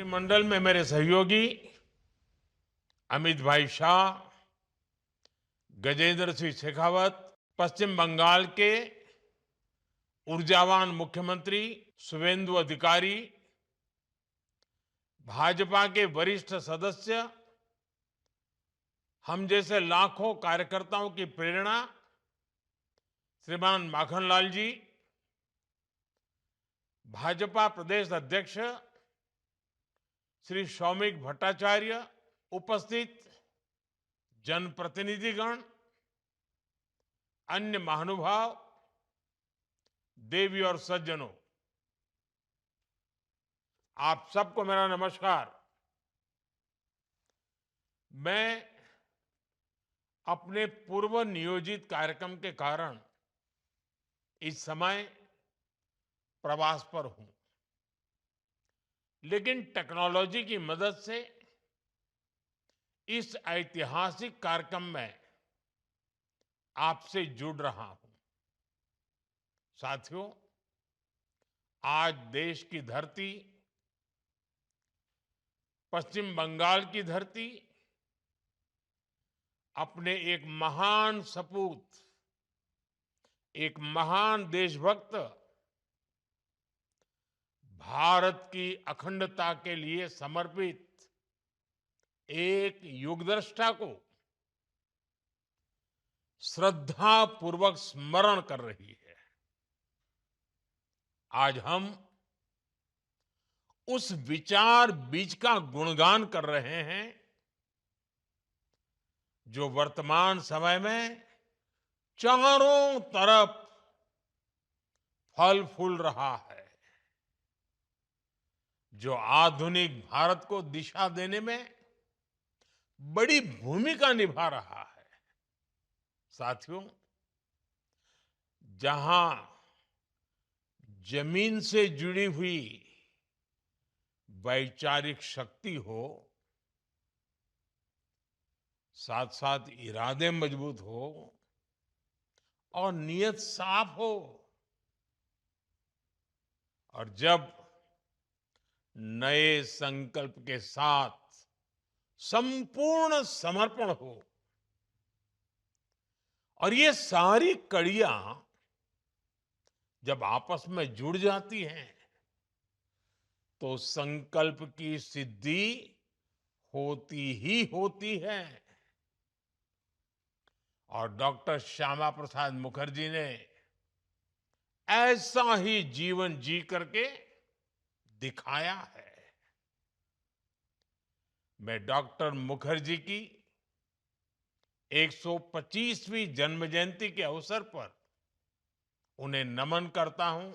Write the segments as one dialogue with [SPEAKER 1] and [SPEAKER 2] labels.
[SPEAKER 1] मंत्रिमंडल में मेरे सहयोगी अमित भाई शाह, गजेंद्र सिंह शेखावत, पश्चिम बंगाल के ऊर्जावान मुख्यमंत्री शुभेंदु अधिकारी, भाजपा के वरिष्ठ सदस्य, हम जैसे लाखों कार्यकर्ताओं की प्रेरणा श्रीमान माखनलाल जी, भाजपा प्रदेश अध्यक्ष श्री सौमिक भट्टाचार्य, उपस्थित जनप्रतिनिधिगण, अन्य महानुभाव, देवी और सज्जनों, आप सबको मेरा नमस्कार। मैं अपने पूर्व नियोजित कार्यक्रम के कारण इस समय प्रवास पर हूं, लेकिन टेक्नोलॉजी की मदद से इस ऐतिहासिक कार्यक्रम में आपसे जुड़ रहा हूं। साथियों, आज देश की धरती, पश्चिम बंगाल की धरती, अपने एक महान सपूत, एक महान देशभक्त, भारत की अखंडता के लिए समर्पित एक युगद्रष्टा को श्रद्धापूर्वक स्मरण कर रही है। आज हम उस विचार बीज का गुणगान कर रहे हैं जो वर्तमान समय में चारों तरफ फल फूल रहा है, जो आधुनिक भारत को दिशा देने में बड़ी भूमिका निभा रहा है। साथियों, जहां जमीन से जुड़ी हुई वैचारिक शक्ति हो, साथ साथ इरादे मजबूत हो और नियत साफ हो, और जब नए संकल्प के साथ संपूर्ण समर्पण हो, और ये सारी कड़ियां जब आपस में जुड़ जाती हैं, तो संकल्प की सिद्धि होती ही होती है। और डॉक्टर श्यामा प्रसाद मुखर्जी ने ऐसा ही जीवन जी करके दिखाया है। मैं डॉक्टर मुखर्जी की 125वीं जन्म जयंती के अवसर पर उन्हें नमन करता हूं,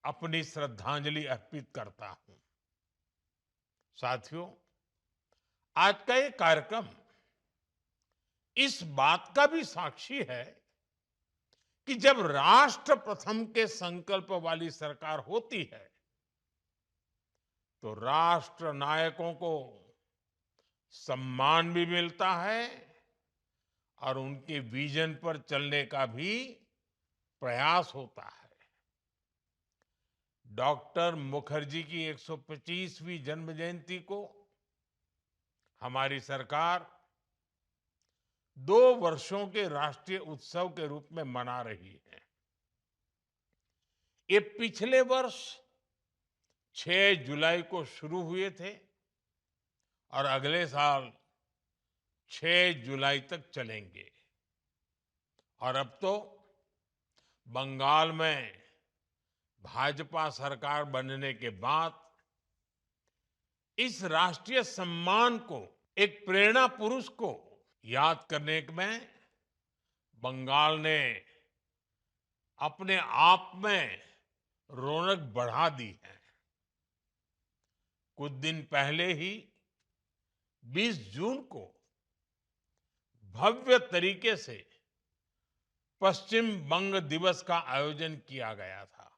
[SPEAKER 1] अपनी श्रद्धांजलि अर्पित करता हूं। साथियों, आज का ये कार्यक्रम इस बात का भी साक्षी है कि जब राष्ट्र प्रथम के संकल्प वाली सरकार होती है, तो राष्ट्र नायकों को सम्मान भी मिलता है और उनके विजन पर चलने का भी प्रयास होता है। डॉक्टर मुखर्जी की 125वीं जन्म जयंती को हमारी सरकार 2 वर्षों के राष्ट्रीय उत्सव के रूप में मना रही है। ये पिछले वर्ष 6 जुलाई को शुरू हुए थे और अगले साल 6 जुलाई तक चलेंगे। और अब तो बंगाल में भाजपा सरकार बनने के बाद इस राष्ट्रीय सम्मान को, एक प्रेरणा पुरुष को याद करने में बंगाल ने अपने आप में रौनक बढ़ा दी है। कुछ दिन पहले ही 20 जून को भव्य तरीके से पश्चिम बंग दिवस का आयोजन किया गया था।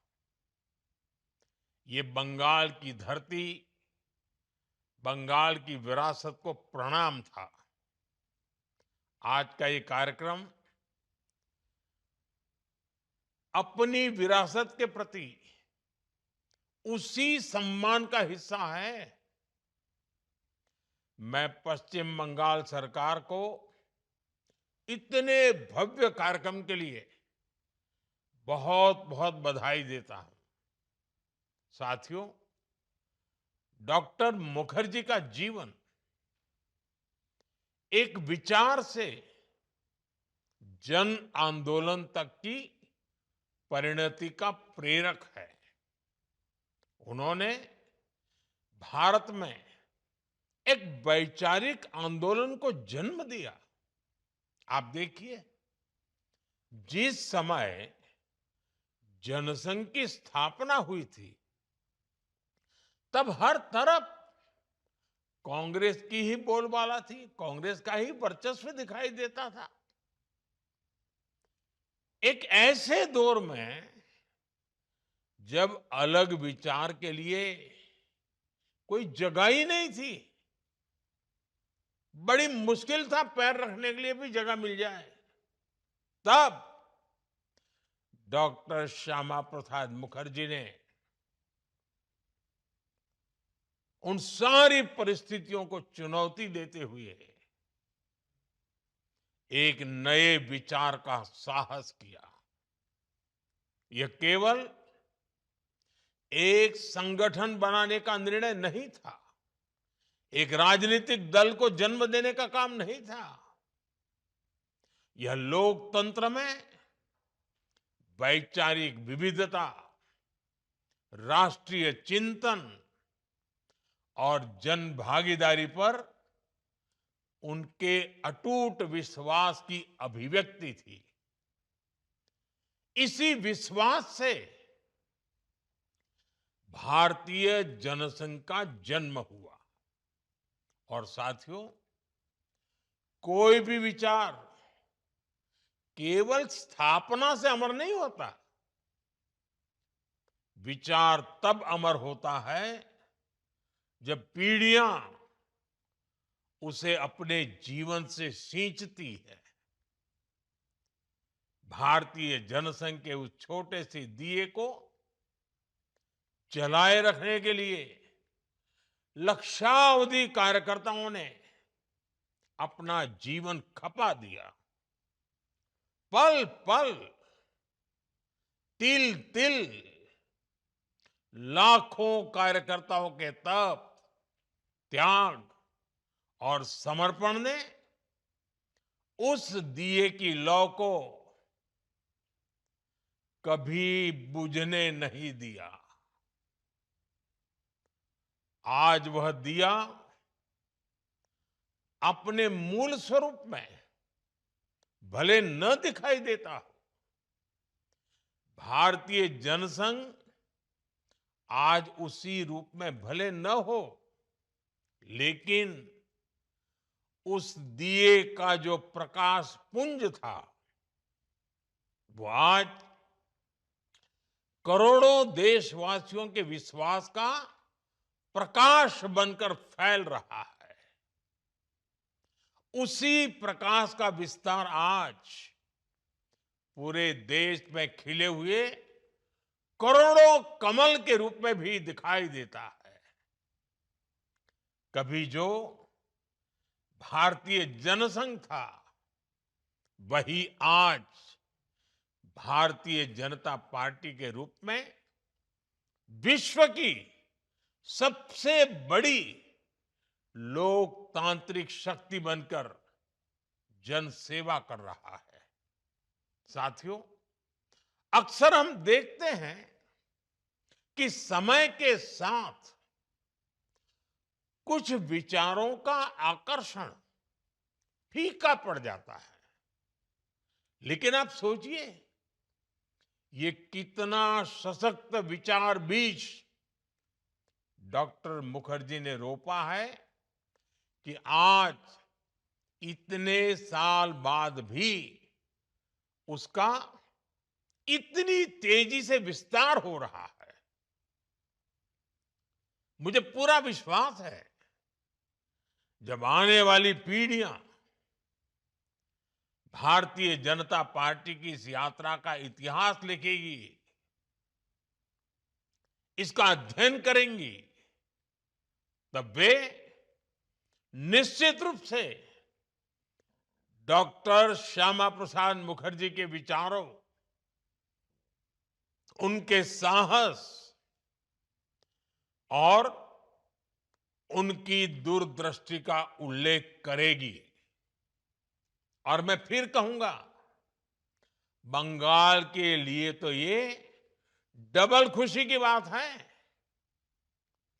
[SPEAKER 1] ये बंगाल की धरती, बंगाल की विरासत को प्रणाम था। आज का ये कार्यक्रम अपनी विरासत के प्रति उसी सम्मान का हिस्सा है। मैं पश्चिम बंगाल सरकार को इतने भव्य कार्यक्रम के लिए बहुत बहुत बधाई देता हूं। साथियों, डॉक्टर मुखर्जी का जीवन एक विचार से जन आंदोलन तक की परिणति का प्रेरक है। उन्होंने भारत में एक वैचारिक आंदोलन को जन्म दिया। आप देखिए, जिस समय जनसंघ की स्थापना हुई थी, तब हर तरफ कांग्रेस की ही बोलबाला थी, कांग्रेस का ही वर्चस्व दिखाई देता था। एक ऐसे दौर में जब अलग विचार के लिए कोई जगह ही नहीं थी, बड़ी मुश्किल था पैर रखने के लिए भी जगह मिल जाए, तब डॉक्टर श्यामा प्रसाद मुखर्जी ने उन सारी परिस्थितियों को चुनौती देते हुए एक नए विचार का साहस किया। यह केवल एक संगठन बनाने का निर्णय नहीं था, एक राजनीतिक दल को जन्म देने का काम नहीं था। यह लोकतंत्र में वैचारिक विविधता, राष्ट्रीय चिंतन और जन भागीदारी पर उनके अटूट विश्वास की अभिव्यक्ति थी। इसी विश्वास से भारतीय जनसंघ का जन्म हुआ। और साथियों, कोई भी विचार केवल स्थापना से अमर नहीं होता। विचार तब अमर होता है जब पीढ़ियां उसे अपने जीवन से सींचती है। भारतीय जनसंघ के उस छोटे से दिए को जलाए रखने के लिए लक्षावधि कार्यकर्ताओं ने अपना जीवन खपा दिया। पल पल, तिल तिल, लाखों कार्यकर्ताओं के तप, त्याग और समर्पण ने उस दिए की लौ को कभी बुझने नहीं दिया। आज वह दिया अपने मूल स्वरूप में भले न दिखाई देता हो, भारतीय जनसंघ आज उसी रूप में भले न हो, लेकिन उस दिए का जो प्रकाश पुंज था, वो आज करोड़ों देशवासियों के विश्वास का प्रकाश बनकर फैल रहा है। उसी प्रकाश का विस्तार आज पूरे देश में खिले हुए करोड़ों कमल के रूप में भी दिखाई देता है। कभी जो भारतीय जनसंघ था, वही आज भारतीय जनता पार्टी के रूप में विश्व की सबसे बड़ी लोकतांत्रिक शक्ति बनकर जनसेवा कर रहा है। साथियों, अक्सर हम देखते हैं कि समय के साथ कुछ विचारों का आकर्षण फीका पड़ जाता है, लेकिन आप सोचिए, ये कितना सशक्त विचार बीज डॉक्टर मुखर्जी ने रोपा है कि आज इतने साल बाद भी उसका इतनी तेजी से विस्तार हो रहा है। मुझे पूरा विश्वास है, जब आने वाली पीढ़ियां भारतीय जनता पार्टी की इस यात्रा का इतिहास लिखेगी, इसका अध्ययन करेंगी, तब वे निश्चित रूप से डॉक्टर श्यामा प्रसाद मुखर्जी के विचारों, उनके साहस और उनकी दूरदृष्टि का उल्लेख करेगी। और मैं फिर कहूंगा, बंगाल के लिए तो ये डबल खुशी की बात है।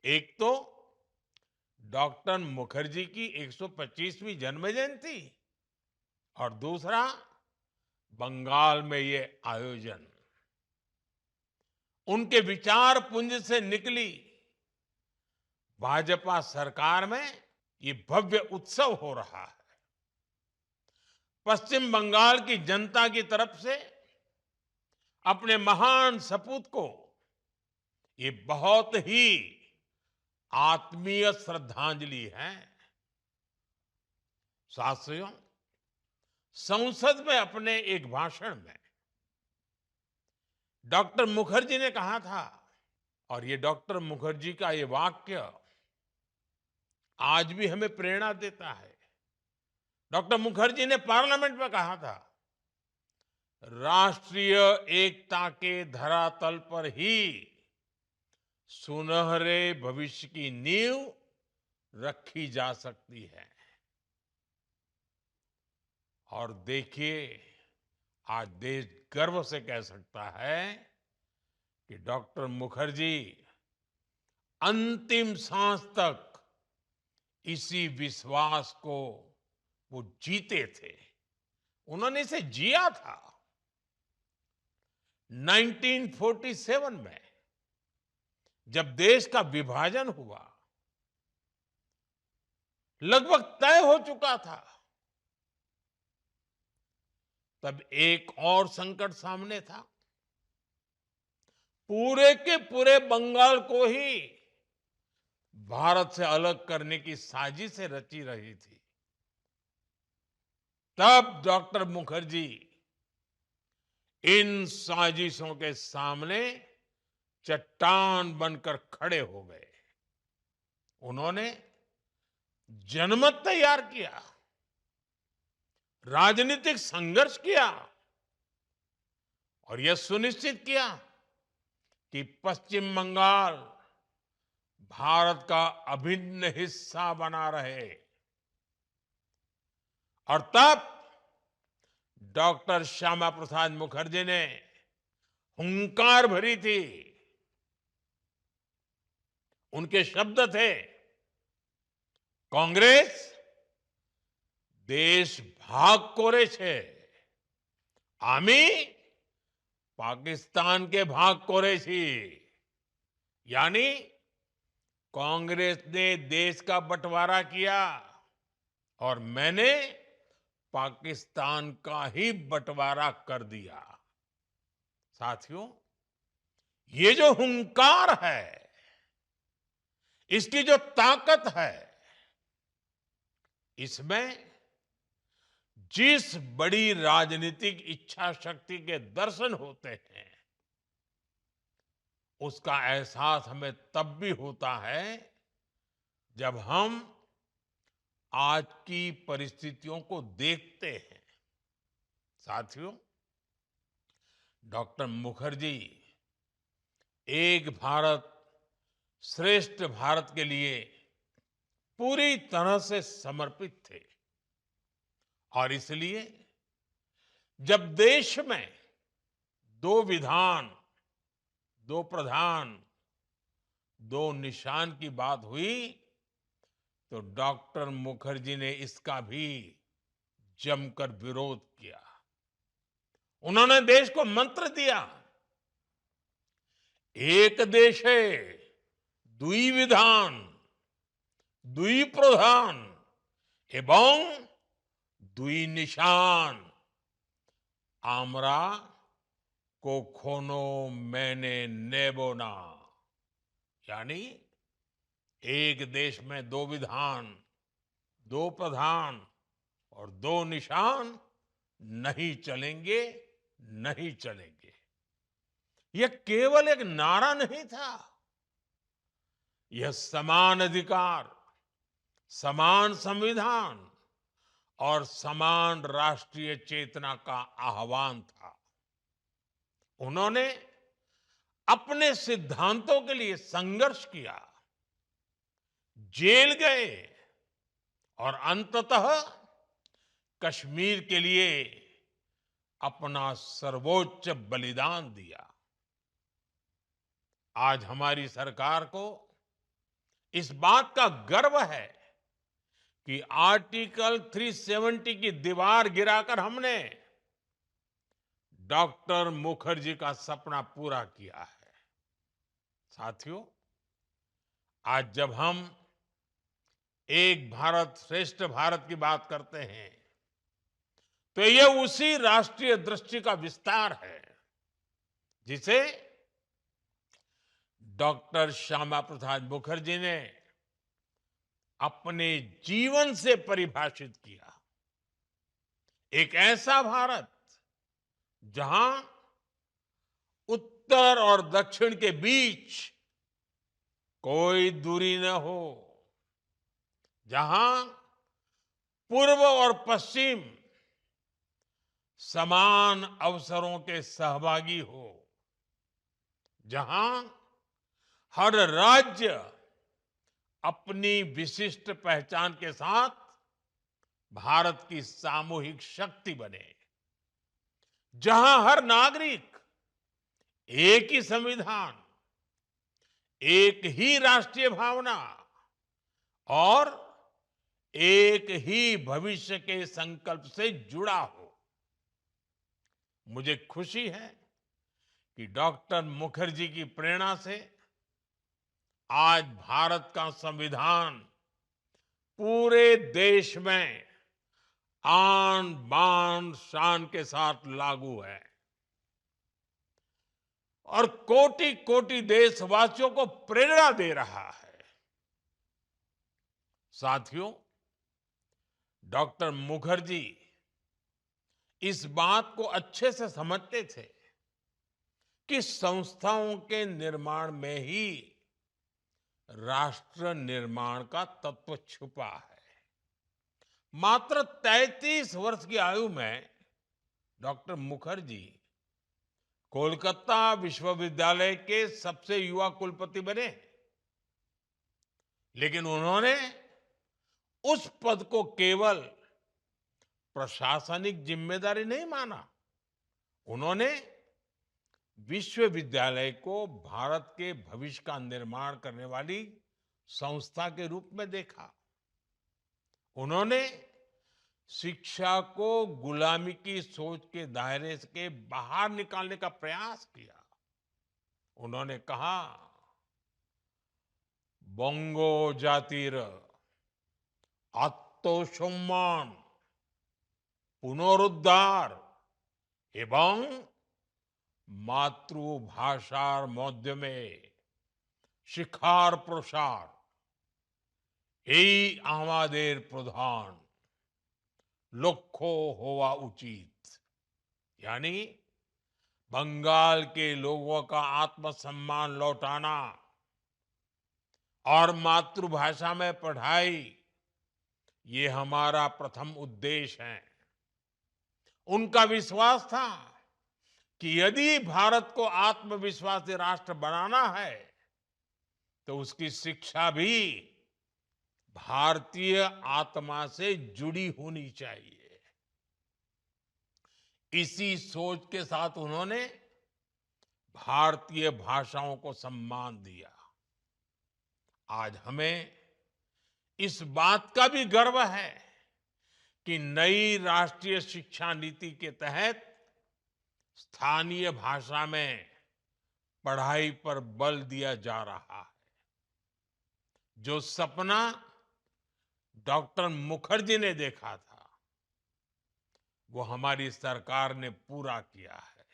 [SPEAKER 1] एक तो डॉक्टर मुखर्जी की 125वीं जन्म जयंती और दूसरा बंगाल में ये आयोजन। उनके विचार पुंज से निकली भाजपा सरकार में ये भव्य उत्सव हो रहा है। पश्चिम बंगाल की जनता की तरफ से अपने महान सपूत को ये बहुत ही आत्मीय श्रद्धांजलि है। साथियों, संसद में अपने एक भाषण में डॉक्टर मुखर्जी ने कहा था, और ये डॉक्टर मुखर्जी का ये वाक्य आज भी हमें प्रेरणा देता है। डॉक्टर मुखर्जी ने पार्लियामेंट में कहा था, राष्ट्रीय एकता के धरातल पर ही सुनहरे भविष्य की नींव रखी जा सकती है। और देखिए, आज देश गर्व से कह सकता है कि डॉक्टर मुखर्जी अंतिम सांस तक इसी विश्वास को वो जीते थे। उन्होंने इसे जिया था। 1947 में जब देश का विभाजन हुआ, लगभग तय हो चुका था, तब एक और संकट सामने था। पूरे के पूरे बंगाल को ही भारत से अलग करने की साजिशें रची रही थी। तब डॉक्टर मुखर्जी इन साजिशों के सामने चट्टान बनकर खड़े हो गए। उन्होंने जनमत तैयार किया, राजनीतिक संघर्ष किया और यह सुनिश्चित किया कि पश्चिम बंगाल भारत का अभिन्न हिस्सा बना रहे। और तब डॉक्टर श्यामा प्रसाद मुखर्जी ने हुंकार भरी थी। उनके शब्द थे, कांग्रेस देश भाग कोरे छे, आमी पाकिस्तान के भाग कोरे छी। यानी कांग्रेस ने देश का बंटवारा किया और मैंने पाकिस्तान का ही बंटवारा कर दिया। साथियों, ये जो हुंकार है, इसकी जो ताकत है, इसमें जिस बड़ी राजनीतिक इच्छा शक्ति के दर्शन होते हैं, उसका एहसास हमें तब भी होता है जब हम आज की परिस्थितियों को देखते हैं। साथियों, डॉक्टर मुखर्जी एक भारत श्रेष्ठ भारत के लिए पूरी तरह से समर्पित थे। और इसलिए जब देश में दो विधान, दो प्रधान, दो निशान की बात हुई, तो डॉक्टर मुखर्जी ने इसका भी जमकर विरोध किया। उन्होंने देश को मंत्र दिया, एक देशे दुई विधान दुई प्रधान एवं दुई निशान आमरा कखनो मैंने नेबो ना। यानी एक देश में दो विधान, दो प्रधान और दो निशान नहीं चलेंगे, नहीं चलेंगे। यह केवल एक नारा नहीं था, यह समान अधिकार, समान संविधान और समान राष्ट्रीय चेतना का आह्वान था। उन्होंने अपने सिद्धांतों के लिए संघर्ष किया, जेल गए और अंततः कश्मीर के लिए अपना सर्वोच्च बलिदान दिया। आज हमारी सरकार को इस बात का गर्व है कि आर्टिकल 370 की दीवार गिराकर हमने डॉक्टर मुखर्जी का सपना पूरा किया है। साथियों, आज जब हम एक भारत श्रेष्ठ भारत की बात करते हैं, तो ये उसी राष्ट्रीय दृष्टि का विस्तार है जिसे डॉक्टर श्यामा प्रसाद मुखर्जी ने अपने जीवन से परिभाषित किया। एक ऐसा भारत जहां उत्तर और दक्षिण के बीच कोई दूरी न हो, जहां पूर्व और पश्चिम समान अवसरों के सहभागी हो, जहां हर राज्य अपनी विशिष्ट पहचान के साथ भारत की सामूहिक शक्ति बने, जहां हर नागरिक एक ही संविधान, एक ही राष्ट्रीय भावना और एक ही भविष्य के संकल्प से जुड़ा हो। मुझे खुशी है कि डॉक्टर मुखर्जी की प्रेरणा से आज भारत का संविधान पूरे देश में आन बान शान के साथ लागू है और कोटि कोटि देशवासियों को प्रेरणा दे रहा है। साथियों, डॉक्टर मुखर्जी इस बात को अच्छे से समझते थे कि संस्थाओं के निर्माण में ही राष्ट्र निर्माण का तत्व छुपा है। मात्र 33 वर्ष की आयु में डॉक्टर मुखर्जी कोलकाता विश्वविद्यालय के सबसे युवा कुलपति बने, लेकिन उन्होंने उस पद को केवल प्रशासनिक जिम्मेदारी नहीं माना। उन्होंने विश्वविद्यालय को भारत के भविष्य का निर्माण करने वाली संस्था के रूप में देखा। उन्होंने शिक्षा को गुलामी की सोच के दायरे के बाहर निकालने का प्रयास किया। उन्होंने कहा, बंगो जातिर आत्मसम्मान पुनरुद्धार এবং মাতৃভাষার মাধ্যমে শিক্ষার প্রসার এই আমাদের প্রধান लक्ष्य होवा उचित। यानी बंगाल के लोगों का आत्मसम्मान लौटाना और मातृभाषा में पढ़ाई, ये हमारा प्रथम उद्देश्य है। उनका विश्वास था कि यदि भारत को आत्मविश्वासी राष्ट्र बनाना है तो उसकी शिक्षा भी भारतीय आत्मा से जुड़ी होनी चाहिए। इसी सोच के साथ उन्होंने भारतीय भाषाओं को सम्मान दिया। आज हमें इस बात का भी गर्व है कि नई राष्ट्रीय शिक्षा नीति के तहत स्थानीय भाषा में पढ़ाई पर बल दिया जा रहा है। जो सपना डॉक्टर मुखर्जी ने देखा था, वो हमारी सरकार ने पूरा किया है।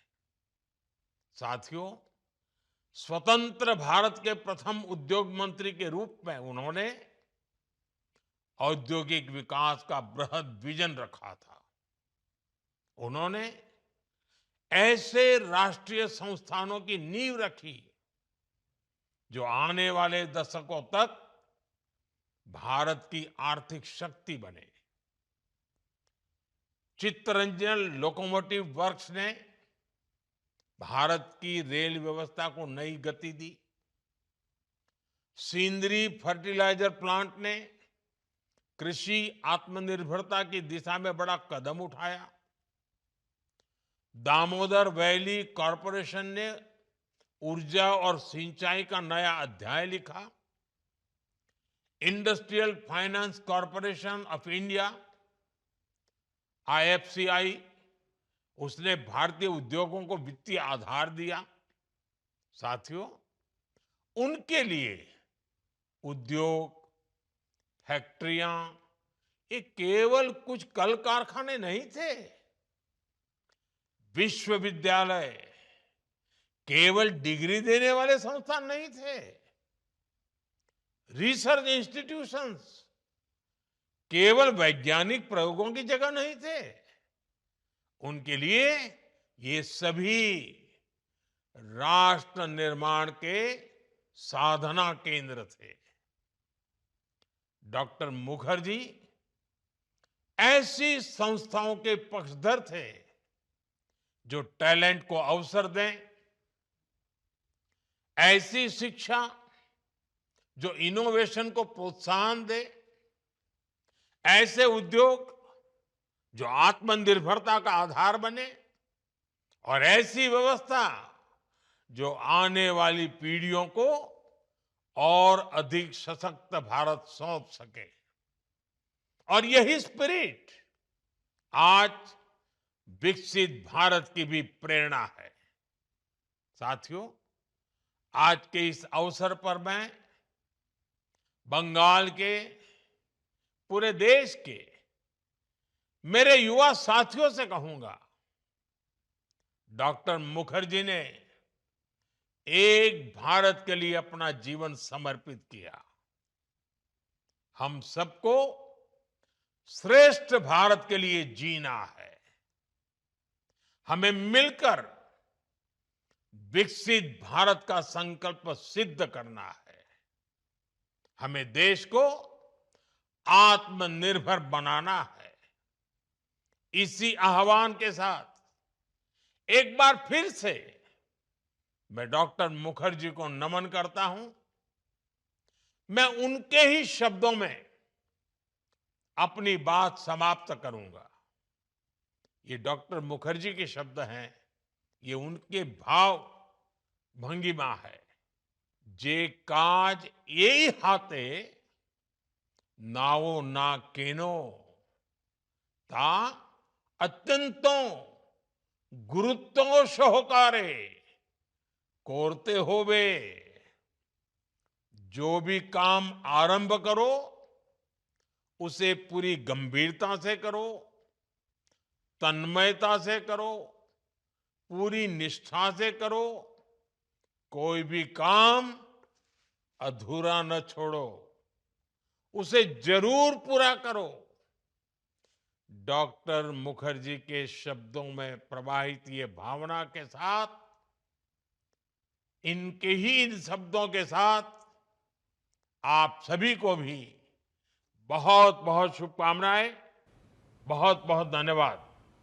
[SPEAKER 1] साथियों, स्वतंत्र भारत के प्रथम उद्योग मंत्री के रूप में उन्होंने औद्योगिक विकास का बृहद विजन रखा था। उन्होंने ऐसे राष्ट्रीय संस्थानों की नींव रखी जो आने वाले दशकों तक भारत की आर्थिक शक्ति बने। चित्तरंजन लोकोमोटिव वर्क्स ने भारत की रेल व्यवस्था को नई गति दी। सिंदरी फर्टिलाइजर प्लांट ने कृषि आत्मनिर्भरता की दिशा में बड़ा कदम उठाया। दामोदर वैली कॉरपोरेशन ने ऊर्जा और सिंचाई का नया अध्याय लिखा। Industrial finance corporation of India IFCI उसने भारतीय उद्योगों को वित्तीय आधार दिया। साथियों, उनके लिए उद्योग, फैक्ट्रियां ये केवल कुछ कल कारखाने नहीं थे। विश्वविद्यालय केवल डिग्री देने वाले संस्थान नहीं थे। रिसर्च इंस्टीट्यूशंस केवल वैज्ञानिक प्रयोगों की जगह नहीं थे। उनके लिए ये सभी राष्ट्र निर्माण के साधना केंद्र थे। डॉक्टर मुखर्जी ऐसी संस्थाओं के पक्षधर थे जो टैलेंट को अवसर दें, ऐसी शिक्षा जो इनोवेशन को प्रोत्साहन दे, ऐसे उद्योग जो आत्मनिर्भरता का आधार बने और ऐसी व्यवस्था जो आने वाली पीढ़ियों को और अधिक सशक्त भारत सौंप सके। और यही स्पिरिट आज विकसित भारत की भी प्रेरणा है। साथियों, आज के इस अवसर पर मैं बंगाल के, पूरे देश के मेरे युवा साथियों से कहूंगा, डॉक्टर मुखर्जी ने एक भारत के लिए अपना जीवन समर्पित किया। हम सबको श्रेष्ठ भारत के लिए जीना है। हमें मिलकर विकसित भारत का संकल्प सिद्ध करना है। हमें देश को आत्मनिर्भर बनाना है। इसी आह्वान के साथ एक बार फिर से मैं डॉक्टर मुखर्जी को नमन करता हूं। मैं उनके ही शब्दों में अपनी बात समाप्त करूंगा। ये डॉक्टर मुखर्जी के शब्द हैं, ये उनके भाव भंगिमा है। जे काज यही हाथे नावो ना केनो ता अत्यंतों गुरुत्व सहकारे कोरते होवे। जो भी काम आरंभ करो उसे पूरी गंभीरता से करो, तन्मयता से करो, पूरी निष्ठा से करो। कोई भी काम अधूरा न छोड़ो, उसे जरूर पूरा करो। डॉक्टर मुखर्जी के शब्दों में प्रवाहित ये भावना के साथ, इनके ही इन शब्दों के साथ आप सभी को भी बहुत बहुत शुभकामनाएं। बहुत बहुत धन्यवाद।